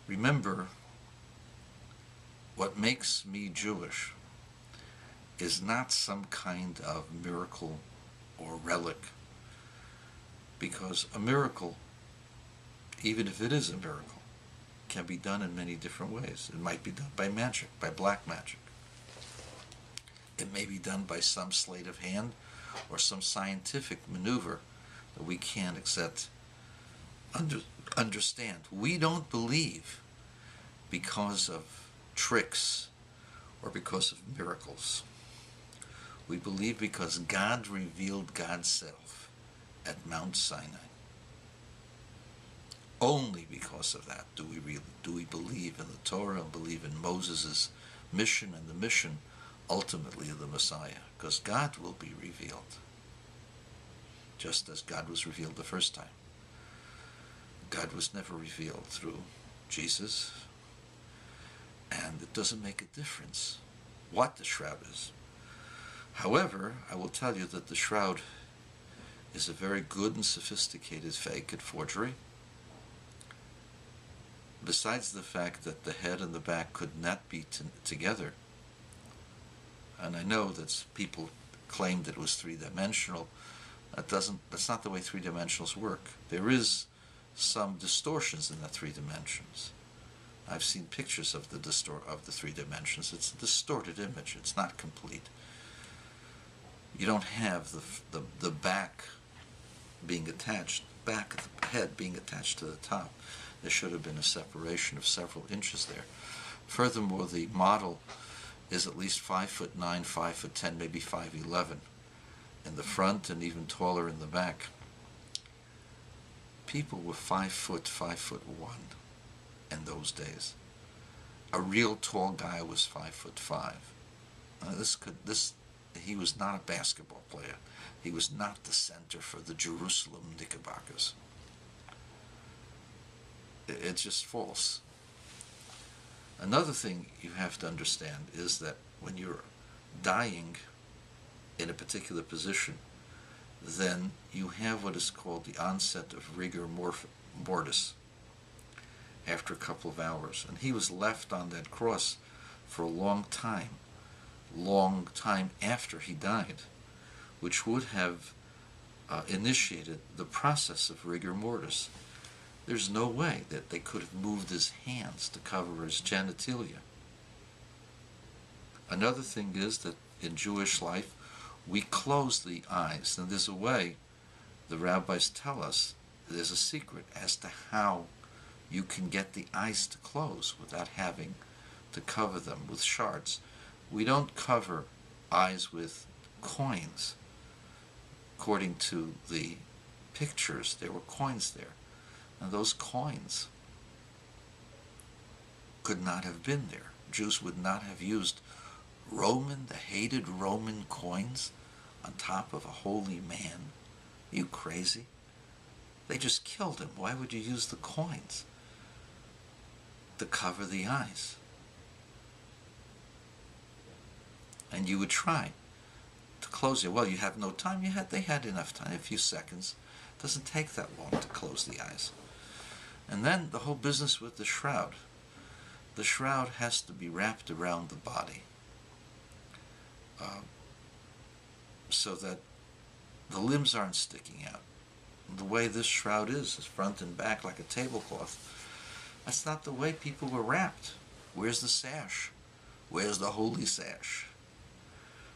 Remember, what makes me Jewish is not some kind of miracle or relic, because a miracle, even if it is a miracle, can be done in many different ways. It might be done by magic, by black magic. It may be done by some sleight of hand or some scientific maneuver that we can't understand. We don't believe because of tricks or because of miracles. We believe because God revealed God's self at Mount Sinai. Only because of that do we believe in the Torah and believe in Moses' mission and the mission ultimately of the Messiah, because God will be revealed, just as God was revealed the first time. God was never revealed through Jesus, and it doesn't make a difference what the shroud is. However, I will tell you that the shroud is a very good and sophisticated fake and forgery. Besides the fact that the head and the back could not be together, and I know that people claimed that it was three-dimensional. That's not the way three-dimensionals work. There is some distortions in the three dimensions. I've seen pictures of the three dimensions. It's a distorted image. It's not complete. You don't have the back being attached, back of the head being attached to the top. There should have been a separation of several inches there. Furthermore, the model is at least 5'9", 5'10", maybe 5'11" in the front and even taller in the back. People were 5 foot, 5'1" in those days. A real tall guy was 5'5". He was not a basketball player. He was not the center for the Jerusalem Knickerbockers. It's just false. Another thing you have to understand is that when you're dying in a particular position, then you have what is called the onset of rigor mortis after a couple of hours. And he was left on that cross for a long time after he died, which would have initiated the process of rigor mortis. There's no way that they could have moved his hands to cover his genitalia. Another thing is that in Jewish life, we close the eyes. And there's a way, the rabbis tell us, there's a secret as to how you can get the eyes to close without having to cover them with shards. We don't cover eyes with coins. According to the pictures, there were coins there. And those coins could not have been there. Jews would not have used the hated Roman coins on top of a holy man. Are you crazy? They just killed him. Why would you use the coins to cover the eyes? And you would try to close it. Well, you have no time. They had enough time, a few seconds. It doesn't take that long to close the eyes. And then the whole business with the shroud. The shroud has to be wrapped around the body so that the limbs aren't sticking out. The way this shroud is front and back like a tablecloth. That's not the way people were wrapped. Where's the sash? Where's the holy sash?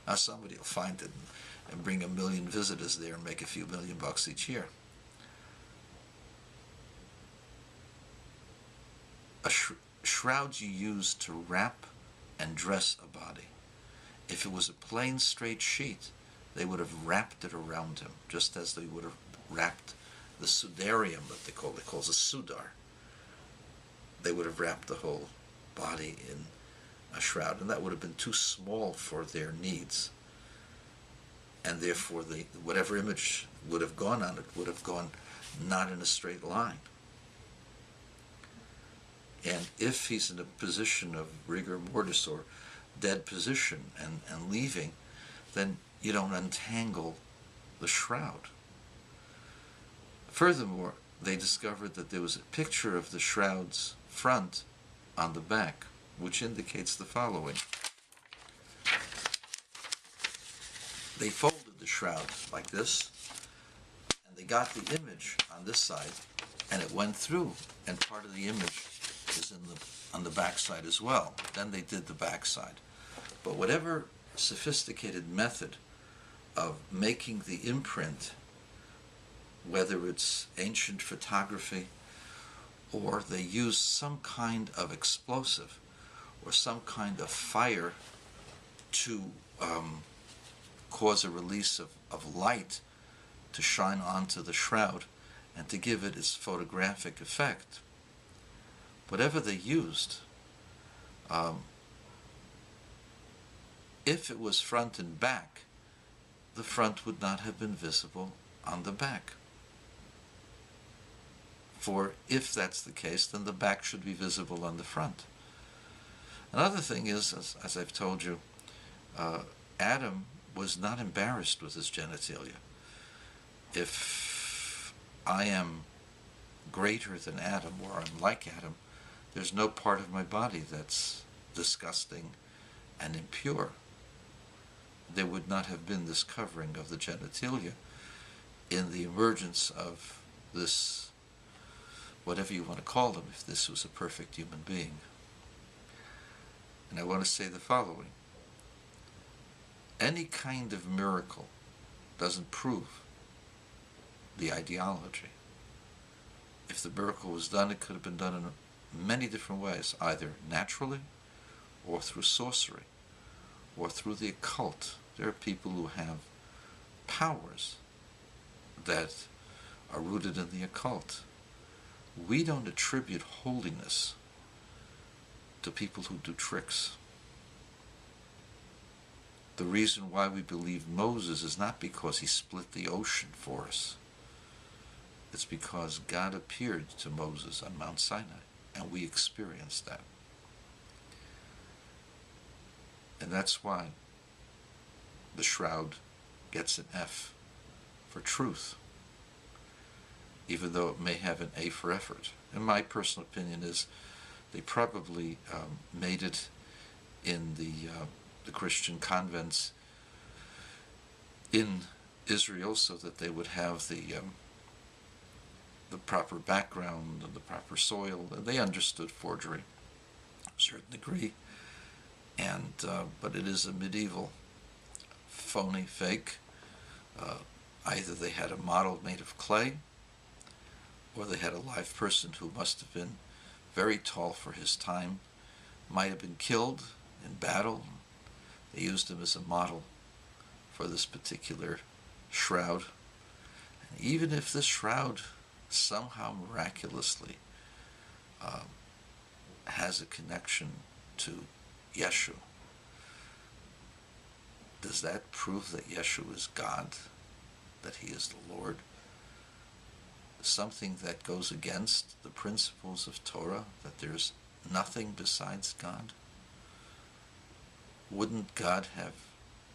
Now somebody will find it and bring 1 million visitors there and make a few $1 million each year. Shrouds you use to wrap and dress a body. If it was a plain straight sheet, they would have wrapped it around him, just as they would have wrapped the sudarium that they call it calls a sudar. They would have wrapped the whole body in a shroud, and that would have been too small for their needs. And therefore, whatever image would have gone on it would have gone not in a straight line. And if he's in a position of rigor mortis or dead position and leaving, then you don't untangle the shroud. Furthermore, they discovered that there was a picture of the shroud's front on the back, which indicates the following. They folded the shroud like this, and they got the image on this side, and it went through, and part of the image is on the back side as well. Then they did the back side. But whatever sophisticated method of making the imprint, whether it's ancient photography or they use some kind of explosive or some kind of fire to cause a release of light to shine onto the shroud and to give it its photographic effect. Whatever they used, if it was front and back, the front would not have been visible on the back. For if that's the case, then the back should be visible on the front. Another thing is, as I've told you, Adam was not embarrassed with his genitalia. If I am greater than Adam, or I'm like Adam, there's no part of my body that's disgusting and impure. There would not have been this covering of the genitalia in the emergence of this, whatever you want to call him, if this was a perfect human being. And I want to say the following. Any kind of miracle doesn't prove the ideology. If the miracle was done, it could have been done in many different ways, either naturally or through sorcery or through the occult. There are people who have powers that are rooted in the occult. We don't attribute holiness to people who do tricks. The reason why we believe Moses is not because he split the ocean for us. It's because God appeared to Moses on Mount Sinai, and we experienced that. And that's why the shroud gets an F for truth, even though it may have an A for effort. And my personal opinion is they probably made it in the Christian convents in Israel so that they would have the proper background and the proper soil. They understood forgery to a certain degree, and but it is a medieval phony fake. Either they had a model made of clay, or they had a live person who must have been very tall for his time, might have been killed in battle. They used him as a model for this particular shroud. And even if this shroud somehow miraculously has a connection to Yeshua, does that prove that Yeshua is God, that he is the Lord? Something that goes against the principles of Torah, that there's nothing besides God? Wouldn't God have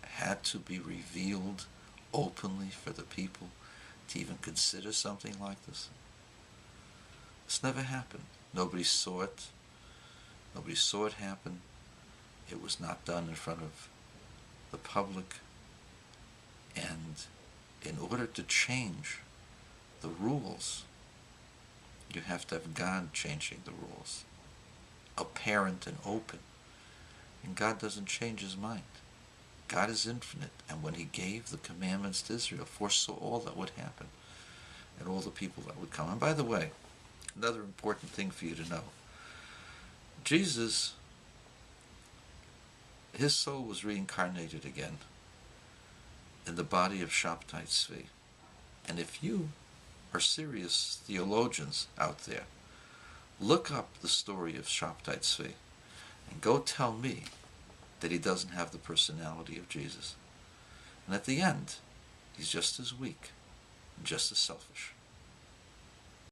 had to be revealed openly for the people to even consider something like this? This never happened. Nobody saw it. Nobody saw it happen. It was not done in front of the public. And in order to change the rules, you have to have God changing the rules, apparent and open. And God doesn't change his mind. God is infinite, and when he gave the commandments to Israel, foresaw all that would happen and all the people that would come. And by the way, another important thing for you to know, Jesus, his soul was reincarnated again in the body of Shabtai Tzvi. And if you are serious theologians out there, look up the story of Shabtai Tzvi and go tell me that he doesn't have the personality of Jesus. And at the end, he's just as weak and just as selfish.